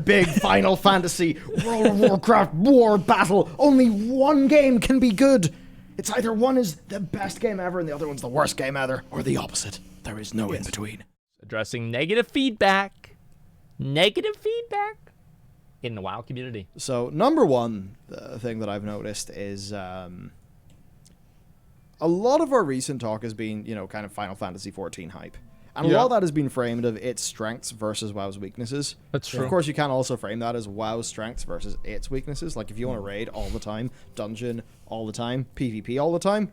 big Final Fantasy, World of Warcraft war battle. Only one game can be good. It's either one is the best game ever and the other one's the worst game ever, or the opposite. There is no in between. Addressing negative feedback. Negative feedback in the WoW community. So, number one thing that I've noticed is a lot of our recent talk has been, kind of Final Fantasy XIV hype. And a lot of that has been framed of its strengths versus WoW's weaknesses. That's true. Of course, you can also frame that as WoW's strengths versus its weaknesses. Like, if you want to raid all the time, dungeon all the time, PvP all the time,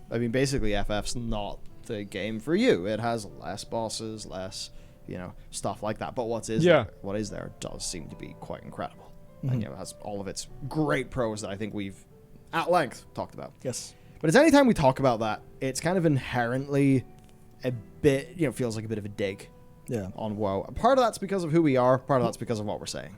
I mean, basically, FF's not the game for you. It has less bosses, less, stuff like that. But what is there does seem to be quite incredible. And, it has all of its great pros that I think we've, at length, talked about. Yes. But it's anytime we talk about that, it's kind of inherently a bit, feels like a bit of a dig on WoW. Part of that's because of who we are, part of that's because of what we're saying.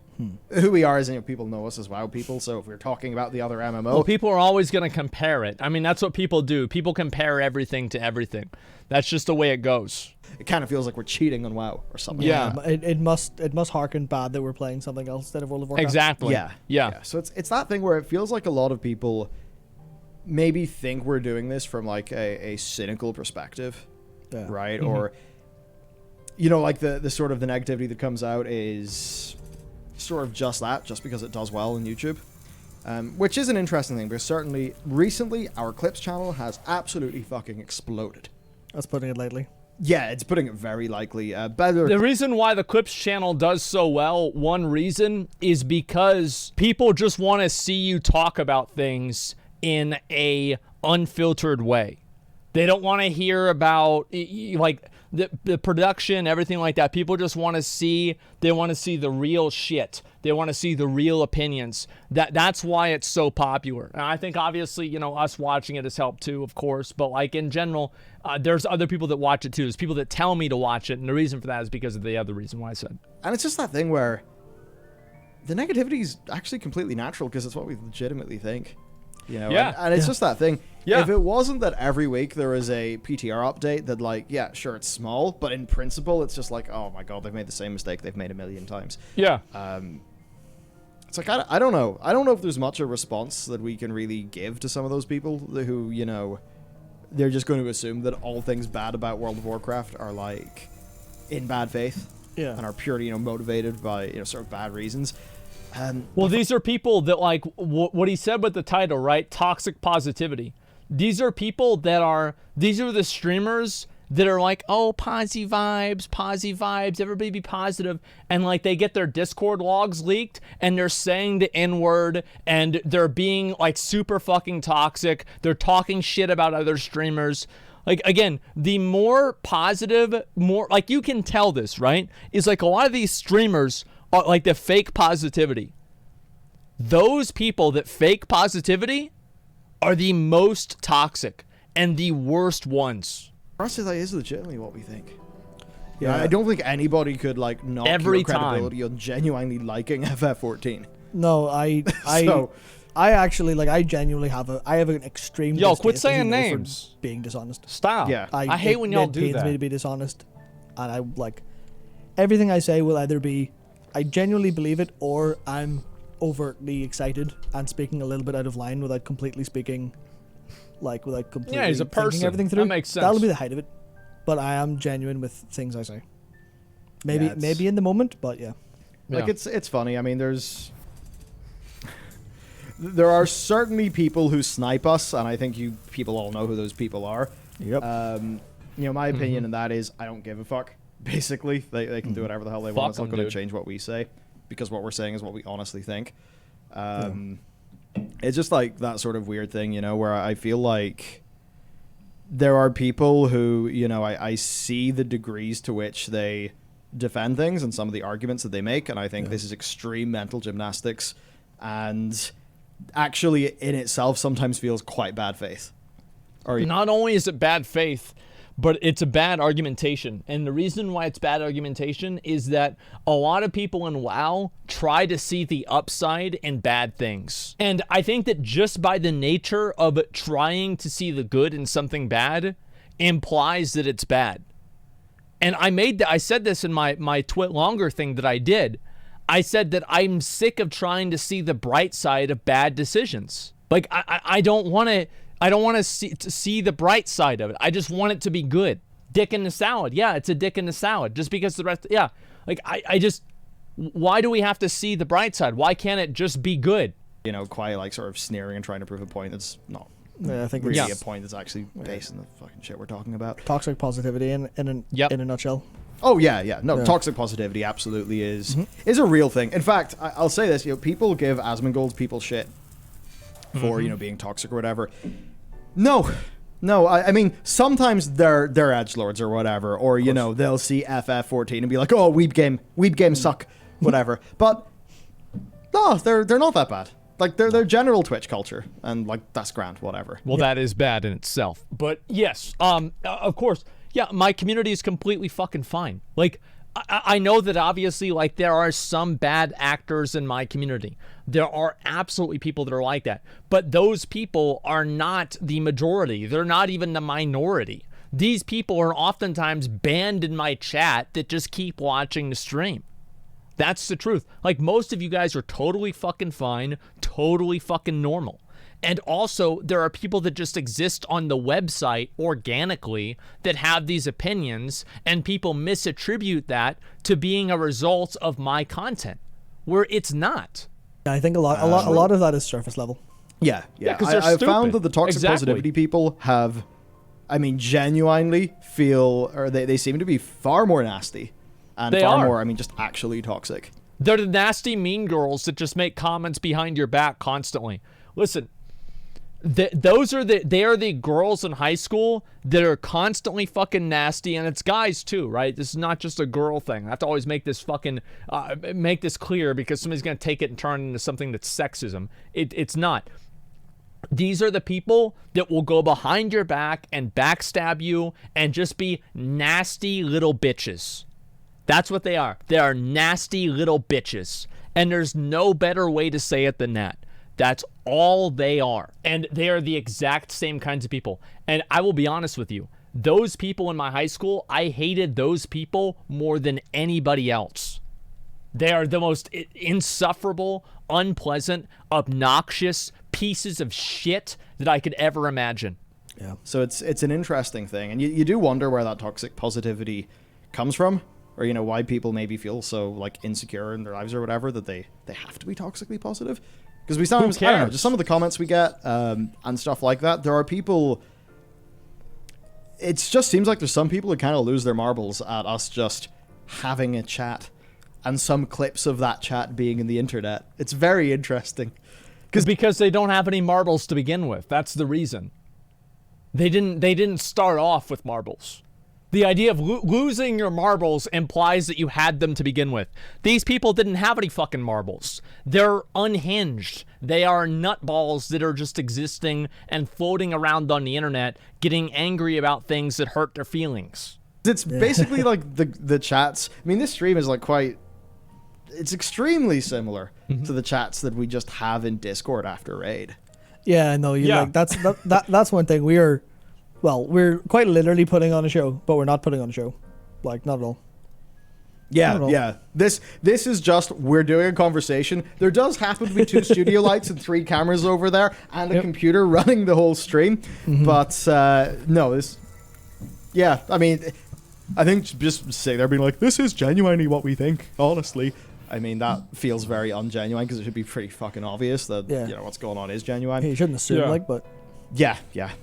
Who we are is, people know us as WoW people, so if we're talking about the other MMO... Well, people are always going to compare it. I mean, that's what people do. People compare everything to everything. That's just the way it goes. It kind of feels like we're cheating on WoW or something. Yeah. It must harken bad that we're playing something else instead of World of Warcraft. Exactly. Yeah. So it's that thing where it feels like a lot of people maybe think we're doing this from like a cynical perspective. Yeah. Right? Or, like the sort of the negativity that comes out is sort of just that, just because it does well on YouTube. Which is an interesting thing, because certainly recently our Clips channel has absolutely fucking exploded. That's putting it lightly. Yeah, it's putting it very likely. Bellular. The reason why the Clips channel does so well, one reason, is because people just want to see you talk about things in a unfiltered way. They don't want to hear about like the production, everything like that. People just want to see, they want to see the real shit. They want to see the real opinions. That's why it's so popular. And I think obviously, us watching it has helped too, of course. But like in general, there's other people that watch it too. There's people that tell me to watch it. And the reason for that is because of the other reason why I said. And it's just that thing where the negativity is actually completely natural because it's what we legitimately think. Yeah. And it's just that thing. Yeah. If it wasn't that every week there was a PTR update that, like, yeah, sure, it's small, but in principle, it's just like, oh my god, they've made the same mistake they've made a million times. Yeah. It's like, I don't know. I don't know if there's much a response that we can really give to some of those people who, they're just going to assume that all things bad about World of Warcraft are, like, in bad faith. Yeah. And are purely, motivated by, sort of bad reasons. Well, these are people that, like, what he said with the title, right? Toxic positivity. These are people that these are the streamers that are like, oh, posy vibes, everybody be positive. And, like, they get their Discord logs leaked, and they're saying the N-word, and they're being, like, super fucking toxic. They're talking shit about other streamers. Like, again, the more positive, more, like, you can tell this, right? Is like a lot of these streamers are like the fake positivity. Those people that fake positivity are the most toxic and the worst ones. Honestly, that is legitimately what we think. Yeah, I don't think anybody could, like, knock Every your credibility on genuinely liking FF14. No, I actually, like, I genuinely have an extreme Yo, distaste, quit as saying you know, for names. being dishonest. Stop. Yeah. I hate when y'all do It pains me to that. be dishonest, and I, like, everything I say will either be I genuinely believe it, or I'm overtly excited and speaking a little bit out of line without completely speaking, like, without completely Yeah, he's a person. thinking everything through. That makes sense. That'll be the height of it. But I am genuine with things I say. Maybe in the moment, but yeah. Like, it's funny. I mean, there are certainly people who snipe us, and I think you people all know who those people are. Yep. My opinion on that is I don't give a fuck. Basically, they can do whatever the hell they want. It's not going to change what we say, because what we're saying is what we honestly think. It's just like that sort of weird thing, where I feel like there are people who, I see the degrees to which they defend things and some of the arguments that they make, and I think this is extreme mental gymnastics, and actually in itself sometimes feels quite bad faith. Not only is it bad faith, but it's a bad argumentation. And the reason why it's bad argumentation is that a lot of people in WoW try to see the upside in bad things. And I think that just by the nature of trying to see the good in something bad implies that it's bad. And I said this in my Twit Longer thing that I did. I said that I'm sick of trying to see the bright side of bad decisions. Like, I don't want to see the bright side of it. I just want it to be good. Dick in the salad. Yeah, it's a dick in the salad. Just because the rest, yeah. Like, I just, why do we have to see the bright side? Why can't it just be good? You know, quite like sort of sneering and trying to prove a point that's not I think really it's a point that's actually based in the fucking shit we're talking about. toxic positivity in a nutshell. Oh yeah. No, toxic positivity absolutely is a real thing. In fact, I'll say this: you know, people give Asmongold people shit for you know being toxic or whatever. No. I mean sometimes they're edgelords or whatever, or you know they'll see FF14 and be like, oh, weeb games suck, whatever. But no, they're not that bad. Like they're general Twitch culture, and like that's grand, whatever. Well, that is bad in itself. But yes, of course. Yeah, my community is completely fucking fine. Like, I know that obviously, like, there are some bad actors in my community. There are absolutely people that are like that. But those people are not the majority. They're not even the minority. These people are oftentimes banned in my chat that just keep watching the stream. That's the truth. Like, most of you guys are totally fucking fine, totally fucking normal. And also, there are people that just exist on the website organically that have these opinions, and people misattribute that to being a result of my content, where it's not. I think a lot of that is surface level. Yeah. because they're I've found stupid. that the toxic positivity people have, I mean, genuinely feel, or they seem to be far more nasty, and They far are. more, I mean, just actually toxic. They're the nasty mean girls that just make comments behind your back constantly. Listen, they are the girls in high school that are constantly fucking nasty, and it's guys too, right? This is not just a girl thing. I have to always make this fucking make this clear, because somebody's gonna take it and turn it into something that's sexism. It's not. These are the people that will go behind your back and backstab you and just be nasty little bitches. That's what they are. They are nasty little bitches, and there's no better way to say it than that. That's all they are. And they are the exact same kinds of people. And I will be honest with you, those people in my high school, I hated those people more than anybody else. They are the most insufferable, unpleasant, obnoxious pieces of shit that I could ever imagine. Yeah. So it's an interesting thing, and you do wonder where that toxic positivity comes from, or you know why people maybe feel so like insecure in their lives or whatever that they have to be toxically positive. Because we sometimes, I don't know, just some of the comments we get and stuff like that, there are people, it just seems like there's some people that kind of lose their marbles at us just having a chat and some clips of that chat being in the internet. It's very interesting. Because they don't have any marbles to begin with. That's the reason. They didn't start off with marbles. The idea of losing your marbles implies that you had them to begin with. These people didn't have any fucking marbles. They're unhinged. They are nutballs that are just existing and floating around on the internet, getting angry about things that hurt their feelings. It's basically like the chats. I mean, this stream is like it's extremely similar to the chats that we just have in Discord after raid. Yeah, no, like that's one thing. We're quite literally putting on a show, but we're not putting on a show. Like, not at all. Yeah. This is just, we're doing a conversation. There does happen to be 2 studio lights and 3 cameras over there and a computer running the whole stream. But no, I mean, I think just sitting there being like, this is genuinely what we think, honestly. I mean, that feels very ungenuine, because it should be pretty fucking obvious that you know what's going on is genuine. You shouldn't assume, but... Yeah.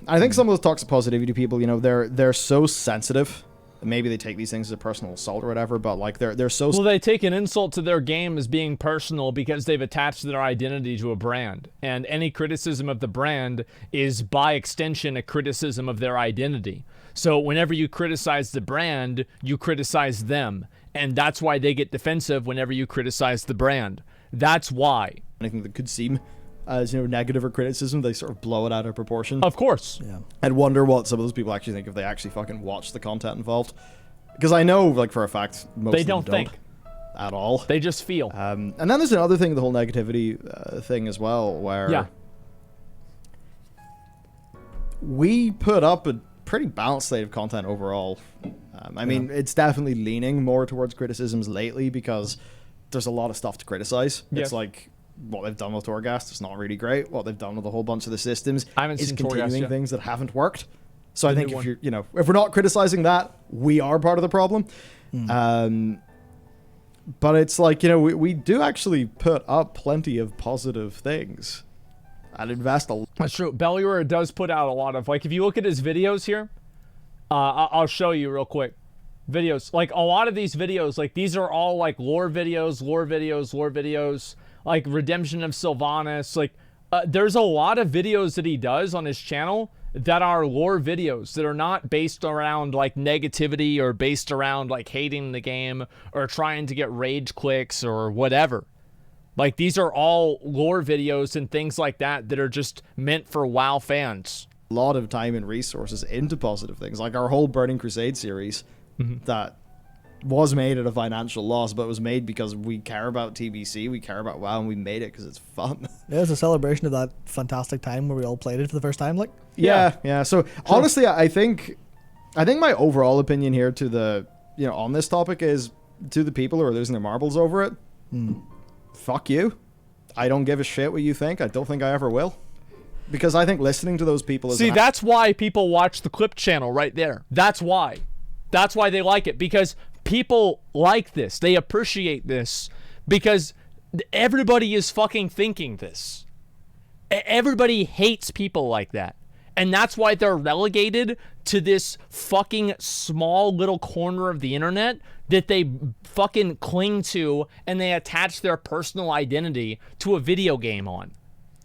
I think some of those toxic positivity people, you know, they're so sensitive. Maybe they take these things as a personal assault or whatever, but like they're so... Well, they take an insult to their game as being personal because they've attached their identity to a brand. And any criticism of the brand is, by extension, a criticism of their identity. So whenever you criticize the brand, you criticize them. And that's why they get defensive whenever you criticize the brand. That's why. Anything that could seem as, you know, negative or criticism, they sort of blow it out of proportion. Of course. Yeah. And wonder what some of those people actually think if they actually fucking watch the content involved. Because I know, like, for a fact, most They of them don't think at all. They just feel. And then there's another thing, the whole negativity thing as well, where we put up a pretty balanced slate of content overall. I mean, it's definitely leaning more towards criticisms lately because there's a lot of stuff to criticize. Yes. It's like what they've done with Torghast is not really great. What they've done with a whole bunch of the systems I haven't is seen continuing Torghast yet. things that haven't worked. So I think new if one. you're, if we're not criticizing that, we are part of the problem. But it's like, we do actually put up plenty of positive things and invest a lot. That's true. Bellular does put out a lot of, like, if you look at his videos here, I'll show you real quick. Videos. Like, a lot of these videos, like, these are all, like, lore videos, like, Redemption of Sylvanas. Like, there's a lot of videos that he does on his channel that are lore videos that are not based around, like, negativity or based around, like, hating the game or trying to get rage clicks or whatever. Like, these are all lore videos and things like that that are just meant for WoW fans. A lot of time and resources into positive things, like our whole Burning Crusade series that was made at a financial loss, but was made because we care about TBC, we care about WoW, and we made it because it's fun. Yeah, it's a celebration of that fantastic time where we all played it for the first time. Like, yeah. So honestly, I think my overall opinion here to the on this topic is, to the people who are losing their marbles over it, fuck you. I don't give a shit what you think. I don't think I ever will. Because I think listening to those people is... See, that's why people watch the Clip channel right there. That's why. That's why they like it. Because people like this. They appreciate this. Because everybody is fucking thinking this. Everybody hates people like that. And that's why they're relegated to this fucking small little corner of the internet that they fucking cling to, and they attach their personal identity to a video game on.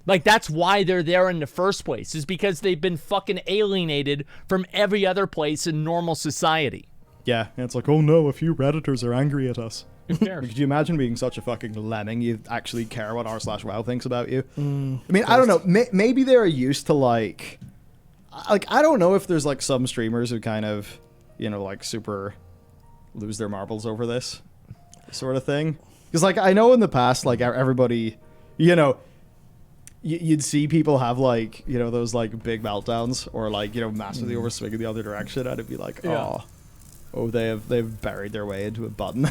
Like, that's why they're there in the first place, is because they've been fucking alienated from every other place in normal society. Yeah, and it's like, oh no, a few Redditors are angry at us. Who cares? Could you imagine being such a fucking lemming? You actually care what r/WoW thinks about you? I mean, I don't know. Maybe they're used to, like, I don't know if there's, like, some streamers who kind of, like, super lose their marbles over this sort of thing. Because, like, I know in the past, like, everybody, you'd see people have, like, those, like, big meltdowns or, like, massively overswing in the other direction, and it'd be like, they've buried their way into a button.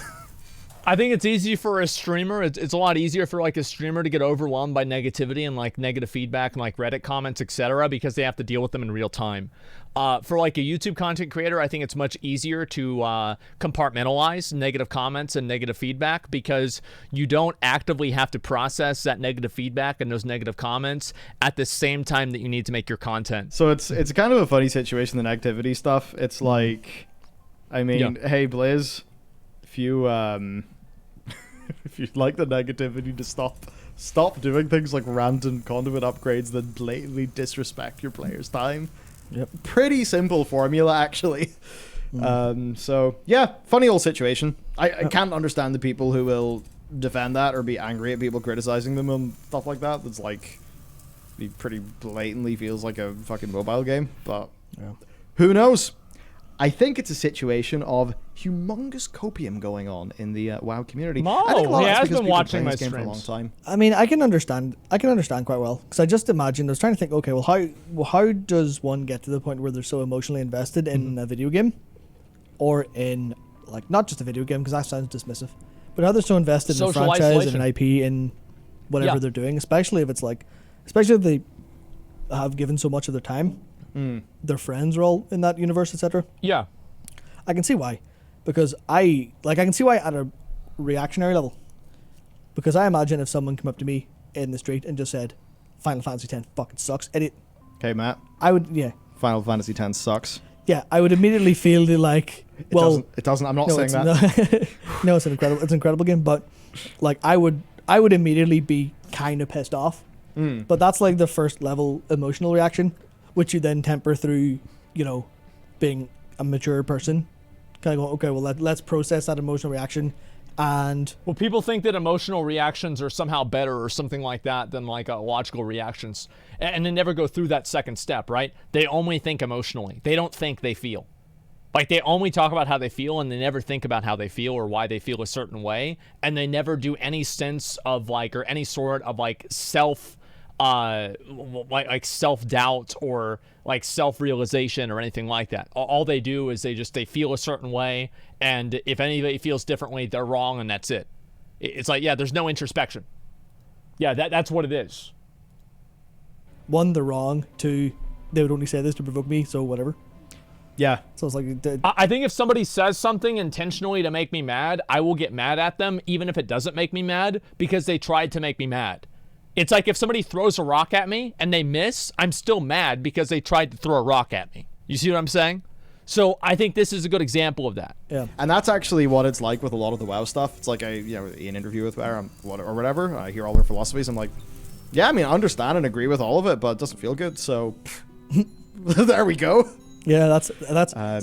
I think it's easy for a streamer. It's a lot easier for, like, a streamer to get overwhelmed by negativity and, like, negative feedback and, like, Reddit comments, etc., because they have to deal with them in real time. For, like, a YouTube content creator, I think it's much easier to compartmentalize negative comments and negative feedback, because you don't actively have to process that negative feedback and those negative comments at the same time that you need to make your content. So it's kind of a funny situation, the negativity stuff. It's like, I mean, hey, Blaze, if you if you'd like the negativity to stop doing things like random conduit upgrades that blatantly disrespect your players' time. Yep. Pretty simple formula, actually. So yeah, funny old situation. I can't understand the people who will defend that or be angry at people criticizing them and stuff like that. That's like, it pretty blatantly feels like a fucking mobile game, but who knows? I think it's a situation of humongous copium going on in the WoW community. No, I think a lot he of that's has because been people watching playing my this game for a streams. long time. I mean, I can understand quite well, because I just imagined, I was trying to think, okay, well, how does one get to the point where they're so emotionally invested in a video game, or in, like, not just a video game, because that sounds dismissive, but how they're so invested in a Social franchise isolation. and an IP in whatever they're doing, especially if they have given so much of their time, their friends are all in that universe, etc. Yeah. I can see why, because I can see why at a reactionary level, because I imagine if someone came up to me in the street and just said, Final Fantasy X fucking sucks, idiot. Okay, Matt. I would, Final Fantasy X sucks. Yeah, I would immediately feel like, It doesn't. I'm not saying that. No, it's an incredible game, but like I would immediately be kind of pissed off. But that's like the first level emotional reaction, which you then temper through, being a mature person. Kind of go, okay, well, let's process that emotional reaction. And well, people think that emotional reactions are somehow better or something like that than like logical reactions, and they never go through that second step, right? They only think emotionally. They don't think, they feel. Like, they only talk about how they feel, and they never think about how they feel or why they feel a certain way, and they never do any sense of like, or any sort of like like self-doubt or like self-realization or anything like that. All they do is they feel a certain way, and if anybody feels differently, they're wrong, and that's it. It's like, yeah, there's no introspection. Yeah, that's what it is. One, they're wrong. Two, they would only say this to provoke me, so whatever. Yeah. So it's like... I think if somebody says something intentionally to make me mad, I will get mad at them, even if it doesn't make me mad, because they tried to make me mad. It's like if somebody throws a rock at me and they miss, I'm still mad because they tried to throw a rock at me. You see what I'm saying? So I think this is a good example of that. Yeah. And that's actually what it's like with a lot of the WoW stuff. It's like an interview with WoW or whatever. I hear all their philosophies. I'm like, yeah, I mean, I understand and agree with all of it, but it doesn't feel good. So there we go. Yeah, that's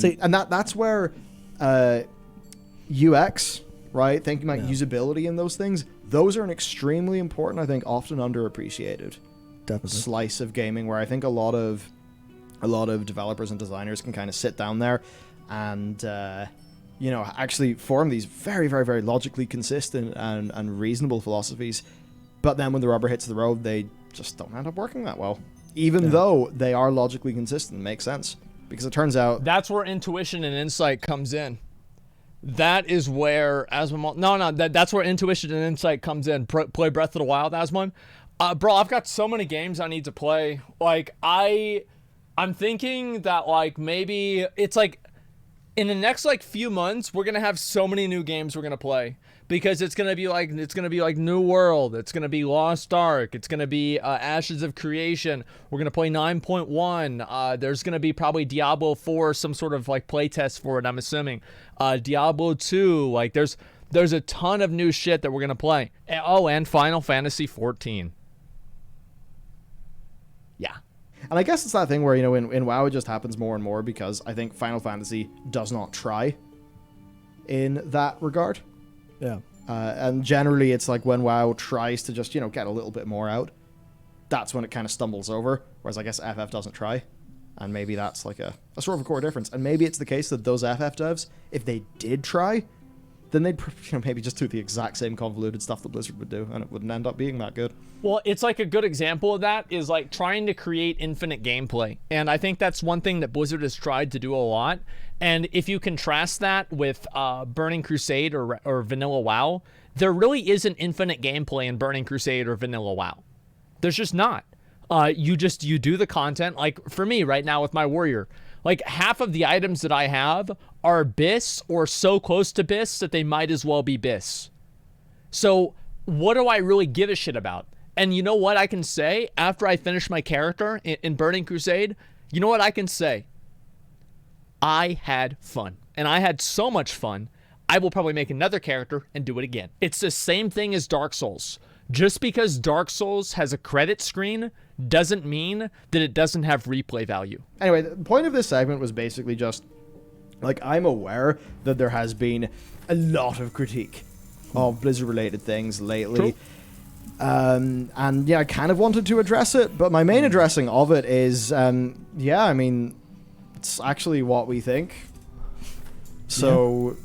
see, and that's where UX, right? Thinking about usability and those things. Those are an extremely important, I think, often underappreciated slice of gaming, where I think a lot of developers and designers can kind of sit down there and actually form these very, very, very logically consistent and reasonable philosophies. But then when the rubber hits the road, they just don't end up working that well, even though they are logically consistent and make sense. Because it turns out that's where intuition and insight comes in. That is where that's where intuition and insight comes in. Play Breath of the Wild, Asmon. Bro, I've got so many games I need to play. Like I'm thinking that like maybe it's like in the next like few months we're gonna have so many new games we're gonna play, because it's gonna be like New World, it's gonna be Lost Ark, it's gonna be Ashes of Creation. We're gonna play 9.1. There's gonna be probably Diablo 4, some sort of like playtest for it, I'm assuming. Diablo 2. Like there's a ton of new shit that we're gonna play. And Final Fantasy 14. Yeah. And I guess it's that thing where, in WoW it just happens more and more because I think Final Fantasy does not try in that regard. Yeah. And generally it's like when WoW tries to just, get a little bit more out, that's when it kind of stumbles over. Whereas I guess FF doesn't try. And maybe that's like a sort of a core difference. And maybe it's the case that those FF devs, if they did try, then they'd maybe just do the exact same convoluted stuff that Blizzard would do, and it wouldn't end up being that good. Well, it's like a good example of that is like trying to create infinite gameplay. And I think that's one thing that Blizzard has tried to do a lot. And if you contrast that with Burning Crusade or Vanilla WoW, there really isn't infinite gameplay in Burning Crusade or Vanilla WoW. There's just not. You do the content. Like for me right now with my warrior, like half of the items that I have are BIS or so close to BIS that they might as well be BIS. So what do I really give a shit about? And you know what I can say after I finish my character in Burning Crusade? You know what I can say? I had fun. And I had so much fun, I will probably make another character and do it again. It's the same thing as Dark Souls. Just because Dark Souls has a credit screen doesn't mean that it doesn't have replay value. Anyway, the point of this segment was basically just, like, I'm aware that there has been a lot of critique of Blizzard-related things lately. True. And yeah, I kind of wanted to address it, but my main addressing of it is, it's actually what we think. So,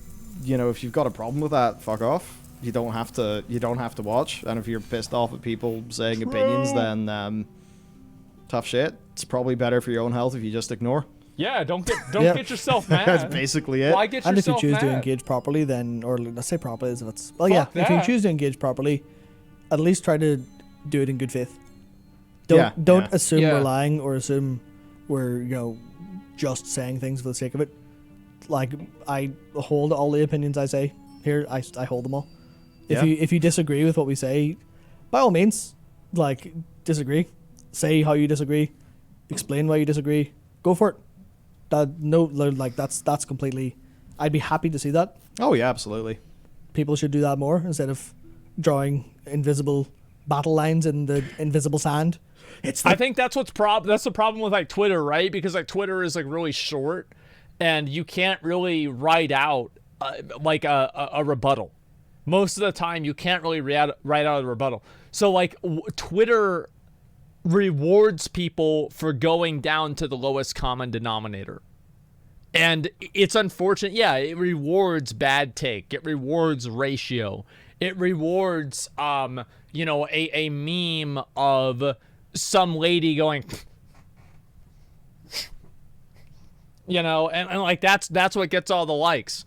if you've got a problem with that, fuck off. You don't have to watch. And if you're pissed off at people saying opinions, then tough shit. It's probably better for your own health if you just ignore. Yeah, don't get yourself mad. That's basically it. Why get and yourself if you choose mad? to engage properly, then, or let's say properly, as if it's Fuck if you that. choose to engage properly, at least try to do it in good faith. Don't assume we're lying or assume we're just saying things for the sake of it. Like, I hold all the opinions I say here. I hold them all. If you disagree with what we say, by all means, like, disagree. Say how you disagree. Explain why you disagree. Go for it. That's completely. I'd be happy to see that. Oh yeah, absolutely. People should do that more instead of drawing invisible battle lines in the invisible sand. I think that's the problem with like Twitter, right? Because like Twitter is like really short, and you can't really write out like a rebuttal. Most of the time, you can't really write out a rebuttal. So like Twitter rewards people for going down to the lowest common denominator. And it's unfortunate. Yeah, it rewards bad take. It rewards ratio. It rewards, a meme of some lady going, and like that's what gets all the likes.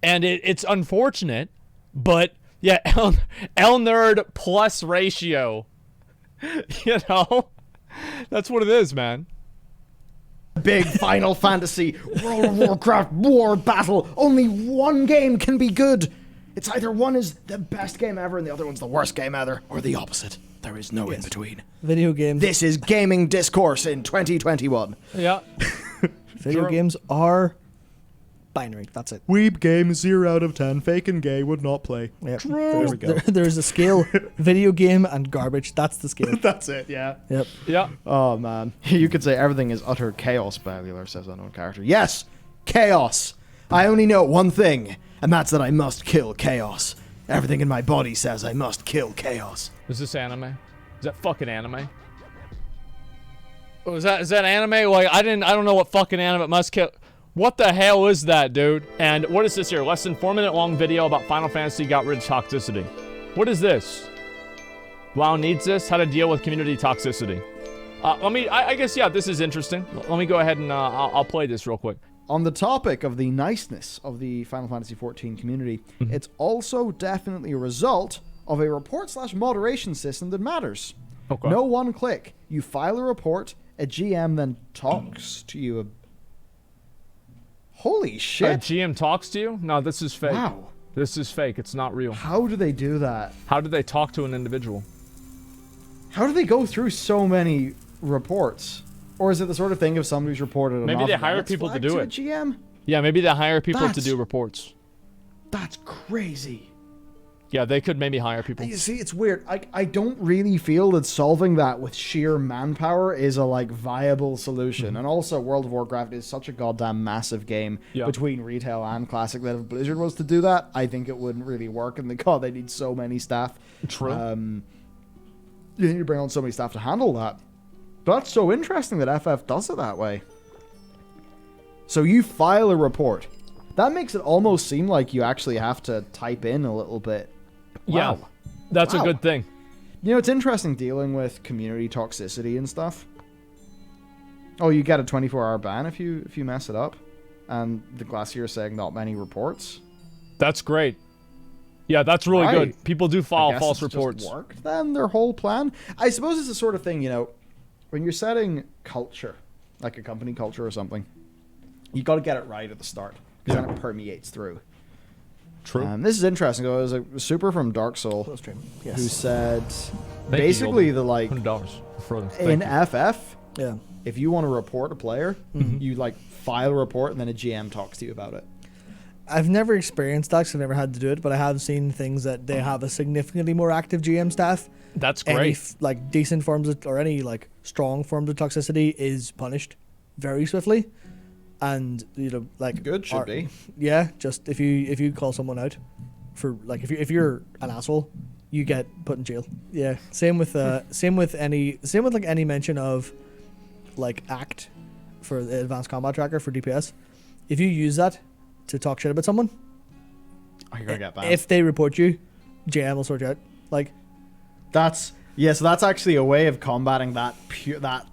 And it's unfortunate, but Yeah, L nerd plus ratio. You know? That's what it is, man. Big Final Fantasy World of Warcraft war battle. Only one game can be good. It's either one is the best game ever and the other one's the worst game ever, or the opposite. There is no in between. Video games. This is gaming discourse in 2021. Yeah. Video games are binary. That's it. Weeb game 0 out of 10. Fake and gay would not play. Yep. There we go. There's a scale. Video game and garbage. That's the scale. That's it, yeah. Yep. Yeah. Oh, man. You could say everything is utter chaos, Bellular says unknown character. Yes, chaos. I only know one thing, and that's that I must kill chaos. Everything in my body says I must kill chaos. Is this anime? Is that fucking anime? Oh, is that anime? Like, I don't know what fucking anime must kill. What the hell is that, dude? And what is this here? Less than 4-minute long video about Final Fantasy got rid of toxicity. What is this? WoW needs this? How to deal with community toxicity. I guess, yeah, this is interesting. Let me go ahead and I'll play this real quick. On the topic of the niceness of the Final Fantasy XIV community, it's also definitely a result of a report/moderation system that matters. Okay. No one click. You file a report, a GM then talks to you. Holy shit. GM talks to you? No, this is fake. Wow. This is fake. It's not real. How do they do that? How do they talk to an individual? How do they go through so many reports? Or is it the sort of thing if somebody's reported enough, Maybe they hire that's people to flagged do to it. a GM? Yeah, maybe they hire people to That's- do reports. That's crazy. Yeah, they could maybe hire people. You see, it's weird. I don't really feel that solving that with sheer manpower is a like viable solution. And also, World of Warcraft is such a goddamn massive game between retail and classic that if Blizzard was to do that, I think it wouldn't really work. And they need so many staff. True. You need to bring on so many staff to handle that. But that's so interesting that FF does it that way. So you file a report. That makes it almost seem like you actually have to type in a little bit. Yeah, Wow. that's Wow. a good thing. You know, it's interesting dealing with community toxicity and stuff. Oh, you get a 24-hour ban if you mess it up. And the Glacier is saying not many reports. That's great. Yeah, that's really Right. good. People do I file guess false it's reports. just worked then, their whole plan. I suppose it's the sort of thing, you know, when you're setting culture, like a company culture or something, you got to get it right at the start. Because then it permeates through. True. This is interesting. There was a super from Dark Soul Close stream. who Yes. said Thank basically you, the like $100 for them. in Thank you. FF, Yeah. if you want to report a player, you like file a report and then a GM talks to you about it. I've never experienced that 'cause I've never had to do it, but I have seen things that they have a significantly more active GM staff. That's Any great. like decent forms of, or any like strong forms of toxicity is punished very swiftly, and you know like Good should be. Yeah, just if you call someone out for like if you're an asshole, you get put in jail. Yeah. Same with any mention of like ACT for the advanced combat tracker for DPS. If you use that to talk shit about someone, Oh, you're gonna get banned. if they report you, JM will sort you out. Like So that's actually a way of combating that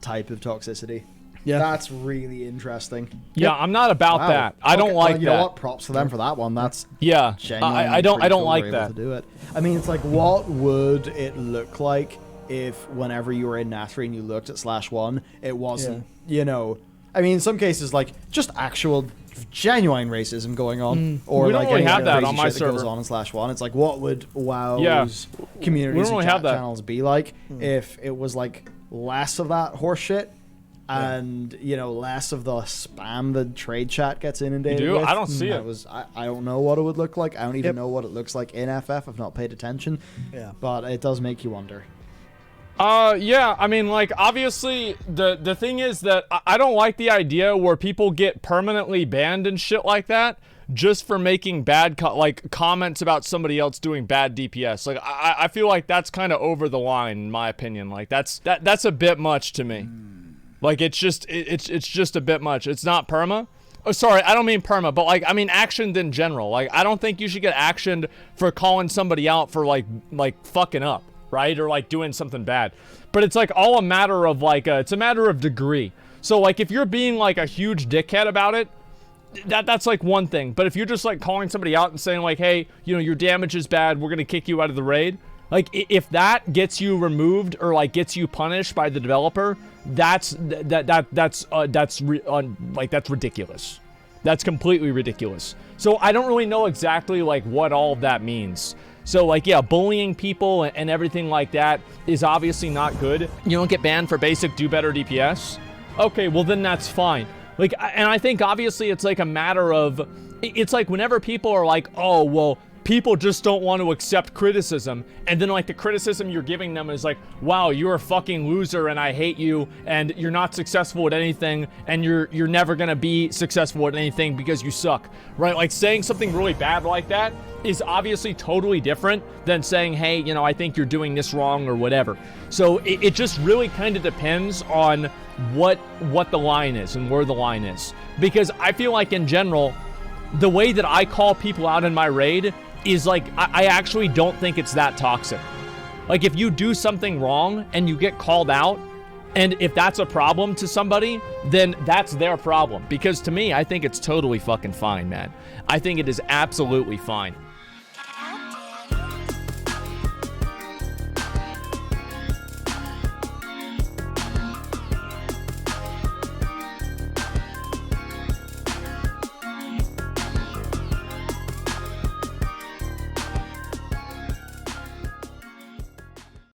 type of toxicity. yeah. That's really interesting. Yeah, I'm not about Wow. that. I don't Okay, like well, you that. know what? Props to them for that one. That's Yeah, genuinely I don't pretty cool like they're able that. to do it. I mean, it's like, what would it look like if whenever you were in Natri and you looked at /1, it wasn't, you know, I mean, in some cases, like, just actual genuine racism going on, or We don't like really any have other that crazy on my shit that goes server. on in /1. It's like, what would WoW's Yeah. communities We don't really and have chat that. channels be like if it was like less of that horse shit? And you know, less of the spam the trade chat gets inundated You do? with. I don't see it. I don't know what it would look like. I don't even know what it looks like in FF. I've not paid attention. Yeah. But it does make you wonder. Yeah, I mean, like, obviously, the thing is that I don't like the idea where people get permanently banned and shit like that just for making bad, comments about somebody else doing bad DPS. Like, I feel like that's kind of over the line, in my opinion. Like, that's a bit much to me. Like, it's just a bit much. It's not perma. Oh, sorry, I don't mean perma, but, like, I mean actioned in general. Like, I don't think you should get actioned for calling somebody out for, like fucking up, right? Or, like, doing something bad. But it's, like, all a matter of, like, it's a matter of degree. So, like, if you're being, like, a huge dickhead about it, that's like one thing. But if you're just like calling somebody out and saying like, hey, you know, your damage is bad, we're gonna kick you out of the raid, like if that gets you removed or like gets you punished by the developer, that's ridiculous. That's completely ridiculous. So I don't really know exactly like what all of that means. So like, yeah, bullying people and everything like that is obviously not good. You don't get banned for basic do better DPS. Okay, well then that's fine. Like, and I think obviously it's like a matter of, it's like whenever people are like, oh, well, people just don't want to accept criticism, and then like the criticism you're giving them is like, wow, you're a fucking loser and I hate you and you're not successful at anything and you're never gonna be successful at anything because you suck, right? Like saying something really bad like that is obviously totally different than saying, hey, you know, I think you're doing this wrong or whatever. So it just really kind of depends on what the line is and where the line is, because I feel like in general the way that I call people out in my raid is like, I actually don't think it's that toxic. Like if you do something wrong and you get called out, and if that's a problem to somebody, then that's their problem. Because to me, I think it's totally fucking fine, man. I think it is absolutely fine.